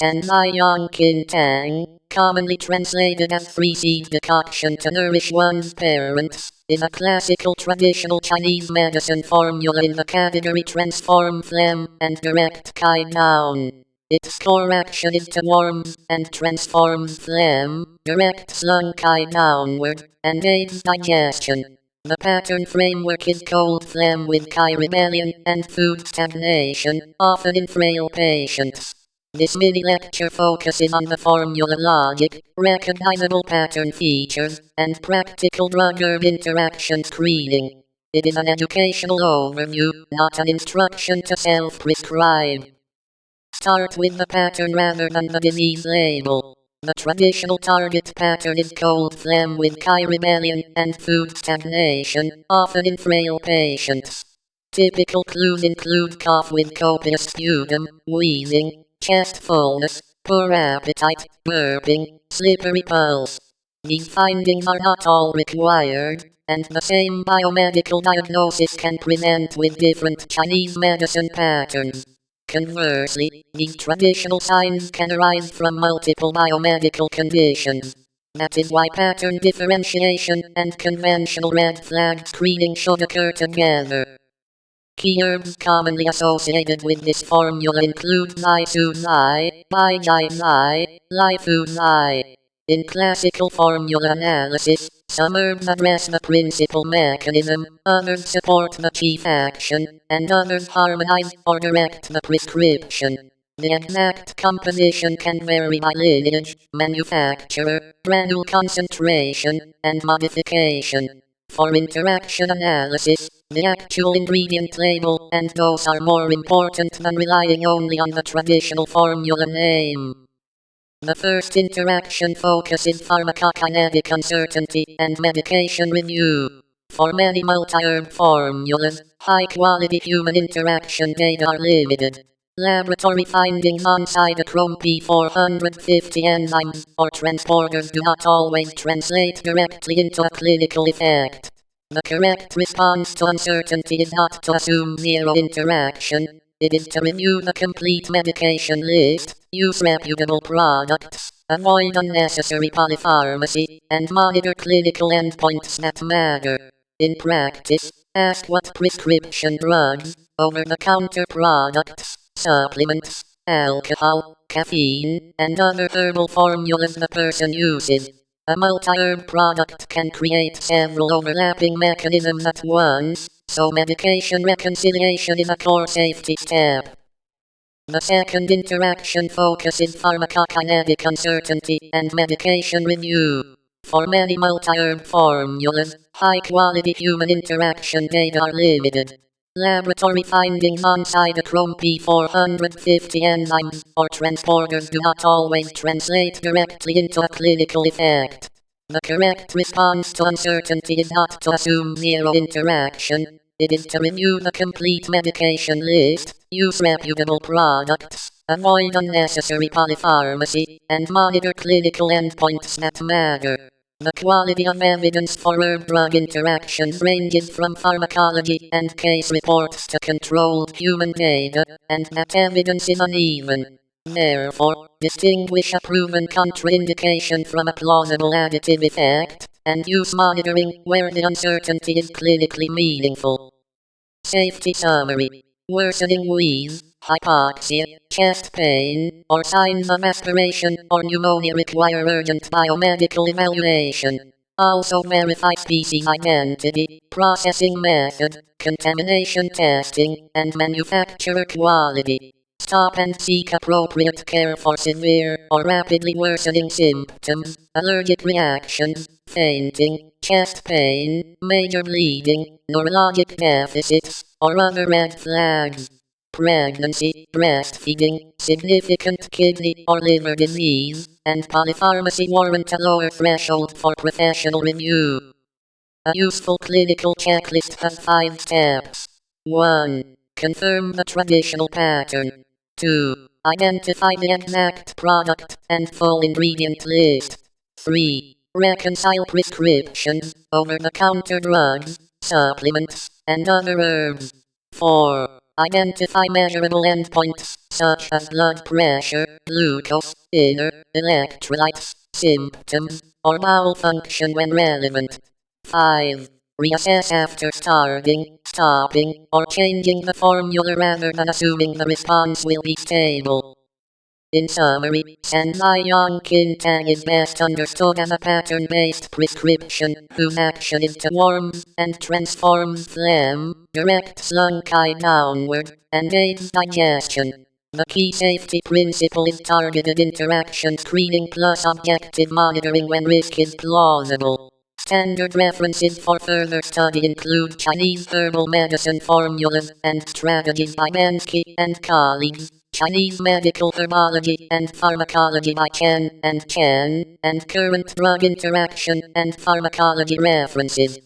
and Nyongkin Tang, commonly translated as three-seed decoction to nourish one's parents, is a classical traditional Chinese medicine formula in the category transform phlegm and direct qi down. Its core action is to warm and transform phlegm, directs lung qi downward, and aids digestion. The pattern framework is cold phlegm with qi rebellion and food stagnation, often in frail patients. This mini-lecture focuses on the formula logic, recognizable pattern features, and practical drug-herb interaction screening. It is an educational overview, not an instruction to self-prescribe. Start with the pattern rather than the disease label. The traditional target pattern is cold phlegm with qi rebellion and food stagnation, often in frail patients. Typical clues include cough with copious sputum, wheezing, chest fullness, poor appetite, burping, slippery pulse. These findings are not all required, and the same biomedical diagnosis can present with different Chinese medicine patterns. Conversely, these traditional signs can arise from multiple biomedical conditions. That is why pattern differentiation and conventional red flag screening should occur together. Key herbs commonly associated with this formula include Lai Su Lai, Bai Jai Lai, Lai Fu Lai. In classical formula analysis, some herbs address the principal mechanism, others support the chief action, and others harmonize or direct the prescription. The exact composition can vary by lineage, manufacturer, granule concentration, and modification. For interaction analysis, the actual ingredient label and dose are more important than relying only on the traditional formula name. The first interaction focuses pharmacokinetic uncertainty and medication review. For many multi-herb formulas, high-quality human interaction data are limited. Laboratory findings on cytochrome P450 enzymes or transporters do not always translate directly into a clinical effect. The correct response to uncertainty is not to assume zero interaction. It is to review the complete medication list, use reputable products, avoid unnecessary polypharmacy, and monitor clinical endpoints that matter. In practice, ask what prescription drugs, over-the-counter products, supplements, alcohol, caffeine, and other herbal formulas the person uses. A multi-herb product can create several overlapping mechanisms at once, so medication reconciliation is a core safety step. The second interaction focuses pharmacokinetic uncertainty and medication review. For many multi-herb formulas, high-quality human interaction data are limited. Laboratory findings on cytochrome P450 enzymes or transporters do not always translate directly into a clinical effect. The correct response to uncertainty is not to assume zero interaction. It is to review the complete medication list, use reputable products, avoid unnecessary polypharmacy, and monitor clinical endpoints that matter. The quality of evidence for herb-drug interactions ranges from pharmacology and case reports to controlled human data, and that evidence is uneven. Therefore, distinguish a proven contraindication from a plausible additive effect, and use monitoring where the uncertainty is clinically meaningful. Safety summary. Worsening wheeze, hypoxia, chest pain, or signs of aspiration or pneumonia require urgent biomedical evaluation. Also verify species identity, processing method, contamination testing, and manufacturer quality. Stop and seek appropriate care for severe or rapidly worsening symptoms, allergic reactions, fainting, chest pain, major bleeding, neurologic deficits, or other red flags. Pregnancy, breastfeeding, significant kidney or liver disease, and polypharmacy warrant a lower threshold for professional review. A useful clinical checklist has 5 steps. 1. Confirm the traditional pattern. 2. Identify the exact product and full ingredient list. 3. Reconcile prescriptions, over-the-counter drugs, supplements, and other herbs. 4. Identify measurable endpoints, such as blood pressure, glucose, inner, electrolytes, symptoms, or malfunction when relevant. 5. Reassess after starting, stopping, or changing the formula rather than assuming the response will be stable. In summary, Tang is best understood as a pattern-based prescription whose action is to warm and transform phlegm, direct lung chi downward, and aids digestion. The key safety principle is targeted interaction screening plus objective monitoring when risk is plausible. Standard references for further study include Chinese herbal medicine formulas and strategies by Bensky and colleagues, Chinese medical herbology and pharmacology by Chen, and current drug interaction and pharmacology references.